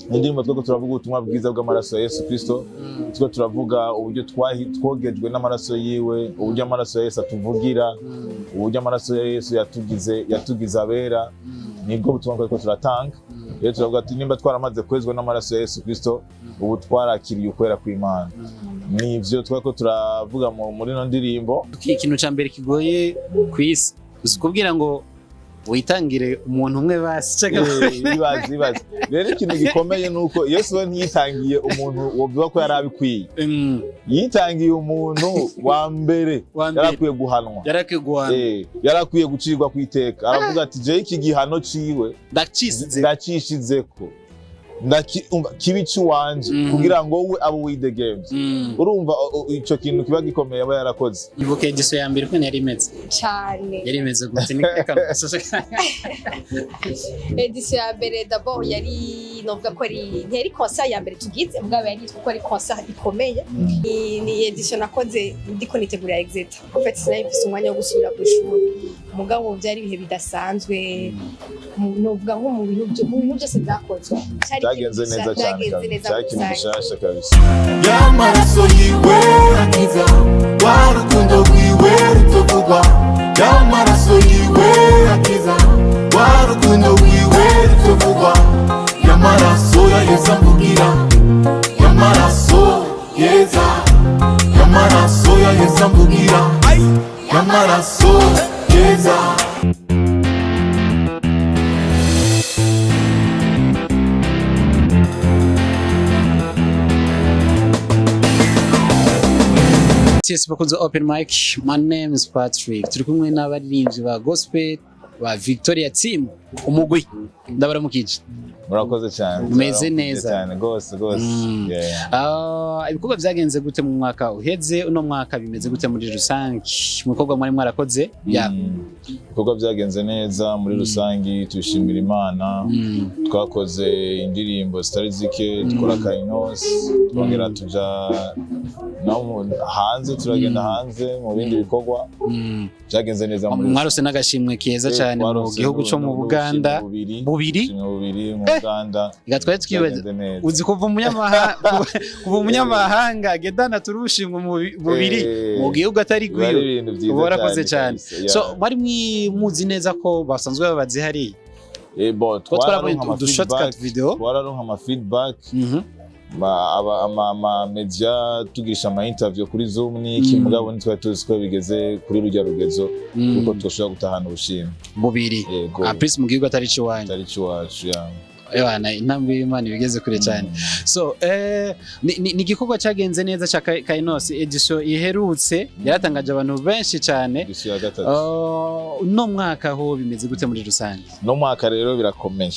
indirimbo twako turavuga ubutumwa bwiza bw'amaraso ya Yesu Kristo, twako turavuga uburyo twogejwe n'amaraso yiwe, uburyo amaraso ya Yesu atuvugira, uburyo amaraso ya Yesu yatugize abera. Nibwo butumwa twako turatanga. Rero turavuga ati nimba twaramaze kwezwa n'amaraso ya Yesu Kristo, ubu twarakiriye ukwera kw'Imana. Nivyo twako turavuga muri no ndirimbo. Ikintu ca mbere kigoye kwisi uzikubwira ngo witangire umuntu umwe basi ibaze rero ikintu gikomeye nuko Yesu we ntiyitangiye umuntu wovuga ko yarabikwiye, yitangiye umuntu wa mbere yarakwiye guhanwa, yarakwiye gucirwa kwiteka. Aravuga ati je iki gihano ciwe ndacishizeko kibici wanje kugira ngo we abo widegemvye. Urumva ico kintu kiba gikomeye aba yarakoze. Ibuka edition ya mbere ko yari imeze cyane, yari imeze gute nikano edition ya mbere d'abord yari novuga ko yari concert ya mbere tugize, mugabo yari ko ari concert ikomeye. Ni edition nakoze ndiko nitegura exit, en fait sinayifise umwanya wo gusubira ku ishuri, mugabo byari ibihe bidasanzwe, novuga nko mu bintu byose byakozwe cyagenze neza cyane, cyakintu gishasha kabisa. Y'amaraso yiwe akiza, wa rukundo rwiwe rutavugwa. Y'amaraso yiwe akiza, wa rukundo rwiwe rutavugwa. Y'amaraso ya Yesu amvugira, y'amaraso yeza, y'amaraso ya Yesu amvugira, y'amaraso yeza. Yes, bakunze open mic. My name is Patrick. Turi kumwe n'abaririmbyi ba gospel ba Victoria team umurwi. Ndabaramukije. Murakoze cyane. Umeze neza cyane gose. Ibikorwa byagenze gute mu mwaka uheze, uno mwaka bimeze gute muri rusange? Mukorwa mwari mwarakoze? Ibikorwa byagenze neza muri rusange, twishimira Imana. Twakoze indirimbo zitari zike, dukora kainos, twongera tuja hanze, turagenda hanze mu bindi bikorwa. Byagenze neza muri mwarose n'agashimwe keza cyane mu gihugu cyo mu Uganda. Bubiri mu Uganda. Igatwaye twibaza uzi kuva umunyamahanga gedana turushimwe mu bubiri mu gihugu atari gwiyo. Warakoze cyane. So mwari muzi neza ko basanzwe babazi hari twararonka shortcut video, twararonka ama feedback, ama media tugisha ama interview kuri Zoom n'iki, mugabo nitwe tuzi ko bigeze kuri rujya rugezo kuko twoshobora gutahana ubushimwe bubiri apris mu gihugu atari wacu Ewana intambwe y'Imana bigeze kure cyane. So ni igikorwa cyagenze neza cya Kainos edition iherutse, yaratangaje abantu benshi cyane. Edition ya gatatu. No mwaka ho bimeze gute muri rusange? No mwaka rero birakomeye.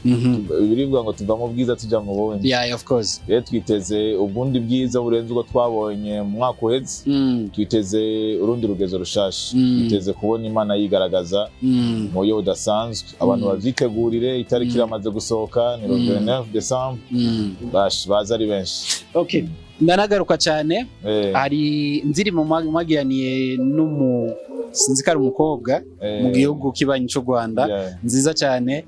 Biribwa ngo tuva mu bwiza tuja mu bundi. Yeah, of course. Rero twiteze ubundi bwiza burenze uko twabonye mu mwaka uheze. Twiteze urundi rugezo rushasha. Twiteze kubona Imana yigaragaza mu buryo budasanzwe. Abantu bazitegurire, itariki iramaze gusohoka ni 29 December. Baza ari benshi. Okay. Ndanagaruka cyane, hari indirimbo mwagiraniye sinzi ko ari umukobwa mu gihugu kibanyi cy'u Rwanda, nziza cyane.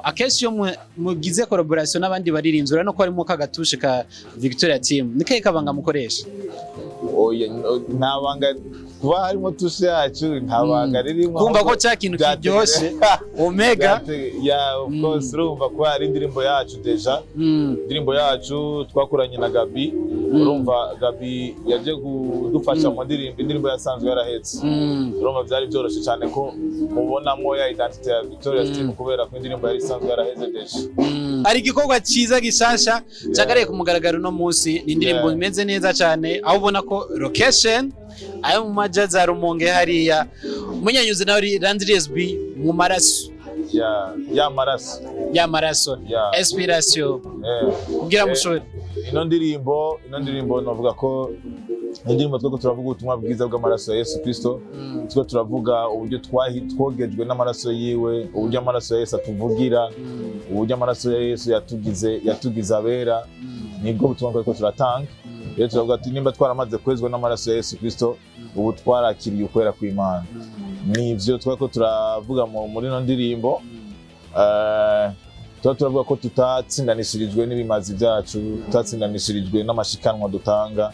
Akenshi iyo mugize collaboration n'abandi baririmbyi urano ko harimo kagatushe ka Victoria team, nikaye kabanga mukoresha? Ntabanga kuba harimo tushe yacu, ntabanga ririmo kumva ko cya kintu kiryoshe omega. Of course urumva ko hari indirimbo yacu deja, indirimbo yacu twakoranye na Gabi. Urumva Gabi yaje kudufasha mu indirimbo yasanzwe yarahetse. Urumva byari byoroshye cyane ko mubonamo ya identity ya Victoria team kubera ko indirimbo yari isanzwe yaraheze deja. Ari igikorwa cyiza gishasha cyagariye ku mugaragaro no munsi, ni indirimbo imeze neza cyane, aho ubona ko location ayo mu majaza rumonge hariya munyanyuze nawe Landries B mu maraso ya maraso inspiration kugira mushore ino ndirimbo novuga ko indirimbo twako turavuga ubutumwa bwiza bw'amaraso ya Yesu Kristo. Twako turavuga uburyo twogejwe n'amaraso yiwe, uburyo amaraso ya Yesu atuvugira, uburyo amaraso ya Yesu yatugize abera. Nibwo butumwa twako turatanga. Rero turavuga ati nimba twaramaze kwezwa n'amaraso ya Yesu Kristo, ubu twarakiriye ukwera kw'Imana. Nivyo twako turavuga muri no ndirimbo. tuba turavuga ko tutatsindanishirijwe n'ibimazi vyacu, tutatsindanishirijwe n'amashikanwa dutanga,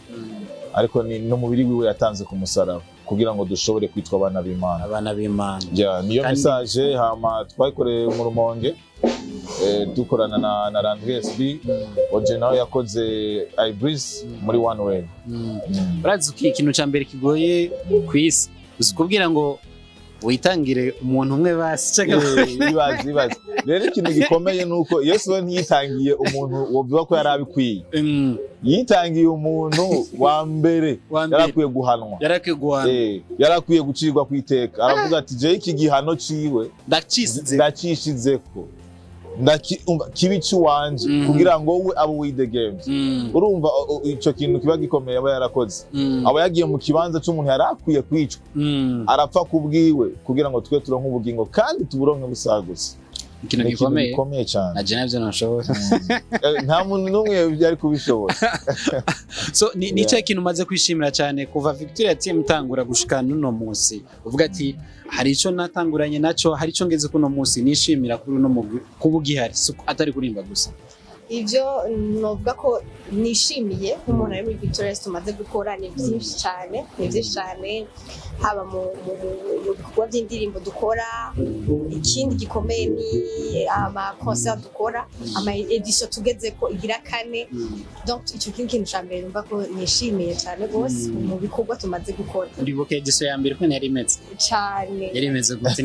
ariko ni n'umubiri wiwe yatanze ku musaraba kugira ngo dushobore kwitwa abana b'Imana. Abana b'Imana. Niyo message hama twayikoreye mu Rumonge dukorana na Randesb oje nawe yakoze Ibris muri One Way. Urazi ikintu ca mbere kigoye kwisi uzikubwira ngo witangire umuntu umwe basi bibazi rero ikintu gikomeye nuko Yesu we ntiyitangiye umuntu wobiba ko yarabikwiye, yitangiye umuntu wa mbere yarakwiye guhanwa, yarakwiye gucirwa kwiteka. Aravuga ati je iki gihano ciwe ndacishizeko kibici wanje kugira ngo we abo widegemvye. Urumva ico kintu kiba gikomeye aba yarakoze, aba yagiye mu kibanza c'umuntu yarakwiye kwicwa, arapfa kubwiwe kugira ngo twe turonke ubugingo kandi tuburonke busaguze. Ikintu gikomeye cyane naje navyo nashobora nta muntu n'umwe byari kubishobora. So ni cyo kintu maze kwishimira cyane kuva Victoria team itangura gushika nuno munsi, uvuga ati hari ico natanguranye naco, hari ico ngeze kuno munsi nishimira kuri uno mugwi kubugihari atari kurimba gusa. Ivyo novuga ko nishimiye nk'umuntu ari muri Victoria tumaze gukora ni byinshi cyane, haba mu bikorwa by'indirimbo dukora. Ikindi gikomeye ni ama concert dukora, ama edition tugeze ko igira 4. Donc icyo kintu ca mbere numva ko nishimiye cyane gose mu bikorwa tumaze gukora. Uribuke edition ya mbere ko yari imeze cyane, yari imeze gute?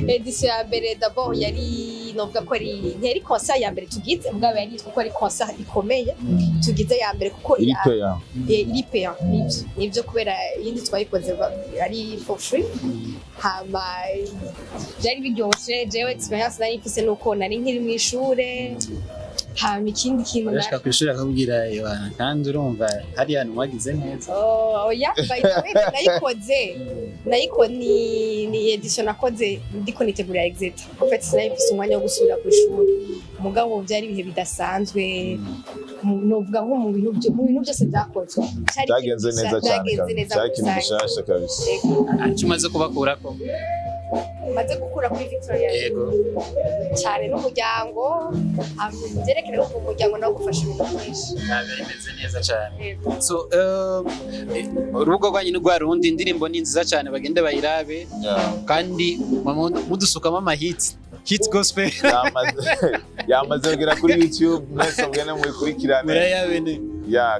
Ni edition ya mbere d'abord yari novuga ko ntiyari concert ya mbere tugize, mugabo yari kuko ari concert ikomeye tugize ya mbere kuko iri payant nivyo kubera yindi twayikoze ari for free. Hama byari biryoshe, jewe experience nari mfise nuko nari nkiri mu ishure. Hama ikindi kintu nashaka kwishura akabwira Yohana kandi urumva hari hano wagize neza. Oya by the way nayiko ni edition nakoze ndiko nitegura exit. En fait sinari mfise umwanya wo gusubira ku ishuri, mugabo byari ibihe bidasanzwe. Novuga nko mu bintu byose byakozwe cyagenze neza cyane, cyakintu gishasha kabisa. Kimaze kubakurako maze gukura kuri Victoria cyane n'umuryango, byerekeye ko umuryango nawo gufasha ibintu byinshi bimeze neza cyane. So urubuga rwanyu ni rwa rundi, indirimbo ni nziza cyane, bagende bayirabe kandi mudusukamo amahits gospel yamaze kugera kuri YouTube, mwese mugende mukurikirane murayabene.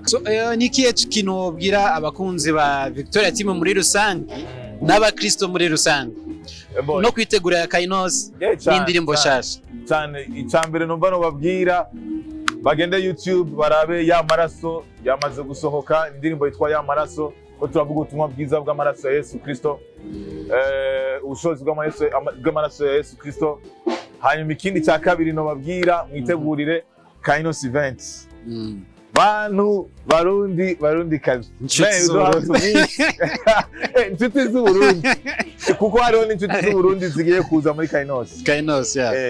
So ni kiye kintu wobwira abakunzi ba Victoria team muri rusange n'abakristo muri rusange no kwitegura ya Kainos n'indirimbo shasha cyane? Icambere numva no babwira bagende YouTube barabe ya maraso yamaze gusohoka, indirimbo yitwa ya maraso, ko turavuga ubutumwa bwiza bw'amaraso ya Yesu Kristo, ubushobozi bw'amaraso ya Yesu Kristo. Hanyuma ikindi cya kabiri no babwira mwitegurire Kainos events. Bantu barundi kazi inshuti z'Uburundi, kuko hariho n'inshuti z'Uburundi zigiye kuza muri Kainos.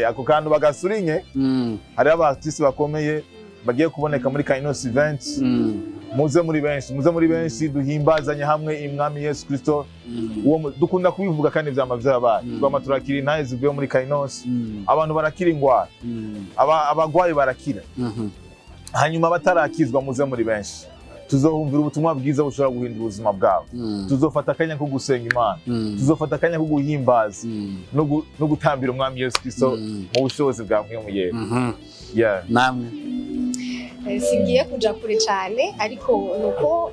Ako kantu bagasurinye, hari abartiste bakomeye bagiye kuboneka muri Kainos events. Muze muri benshi duhimbazanye hamwe imwami Yesu Kristo. Dukunda kubivuga kandi vyama vyabaye, twama turakira intahe zivuye muri Kainos. Abantu barakira ingwara, abagwayi barakira. Hanyuma batarakizwa muze muri benshi, tuzohumvira ubutumwa bwiza bushobora guhindura ubuzima bwabo. Tuzofata akanya ko gusenga Imana, tuzofata akanya ko guhimbaza no gutambira umwami Yesu Kristo mu bushobozi bwa mwe namwe. Singiye kuja kure cyane, ariko nuko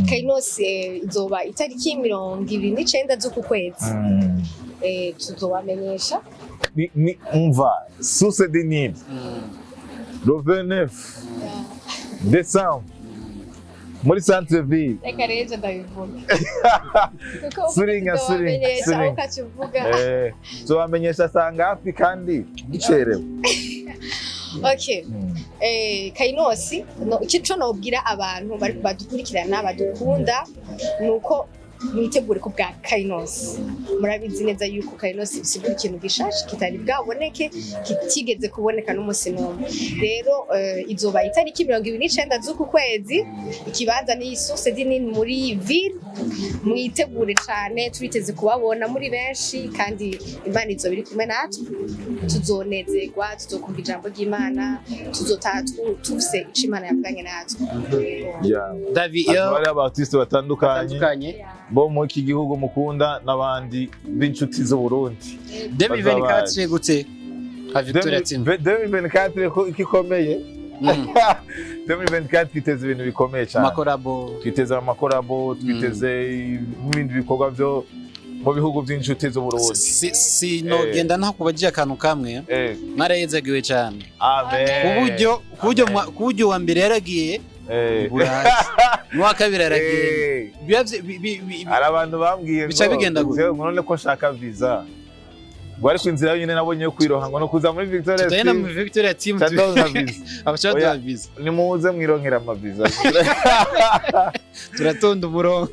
Kainos izoba itariki 29 z'uku kwezi. Tuzobamenyesha ni umva source de nid le 29 décembre muri centre ville. Reka rero ndabivuga suringa tubamenyesha sanga hafi kandi gicerewe. Okay. Kainos ico nobwira abantu bari badukurikirana badukunda nuko mwitegure ku bwa Kainos. Murabizi neza yuko Kainos bisigura ikintu gishasha kitari bwaboneke kitigeze kuboneka n'umunsi n'umwe. Rero izoba itariki 29 z'uku kwezi, ikibanza ni source dinini muri ville. Mwitegure cyane, turiteze kubabona muri benshi kandi Imana izobiri kumwe natwe. Tuzonezerwa, tuzokumva ijambo ry'Imana, tuzotaha tufise ico Imana yavuganye natwe. David bari abartiste batandukanye bo mu iki gihugu mukunda n'abandi b'inshuti z'u Burundi. 2024 gute? Victoria team 2024 ko ikikomeye 2024 twiteze ibintu bikomeye cyane, twiteze amakorabo, twiteze n'ibindi bikorwa byo mu bihugu by'inshuti z'u Burundi. Si no genda nta kubagiye akantu kamwe mwarayezagiwe cyane. Amen. Kuburyo wa mbere yaragiye Burayi n'uwa kabiri yaragiye. Hari abantu bambwiye bica bigenda gute none ko nshaka visa, gwari kwinzira nyine nabonye yo kwiroha ngo no kuza muri Victoria team. Tutayina muri Victoria team abashaka visa ni muze mwironkera ama visa turatonda umurongo.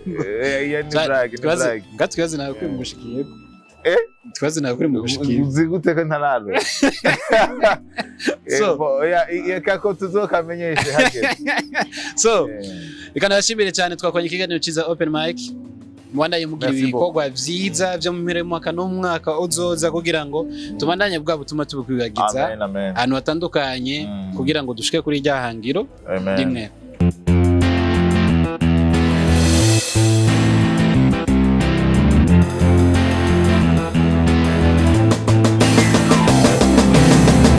Ya ni brag ngatwibaze nawe kuri mushikiyeko twaze nawe kuri mushikiyeko uzi gute ko ntararo ya kako tuzokamenyeshe hageze. So ikanashimire cyane twakwanye ikiganiro ciza open mic. Mwandanye mugira ibikorwa vyiza byo mu mpera y'umwaka n'umwaka uzoza kugira ngo tubandanye bwa butuma tubukwibagiza ahantu hatandukanye kugira ngo dushike kuri rya hangiro rimwe.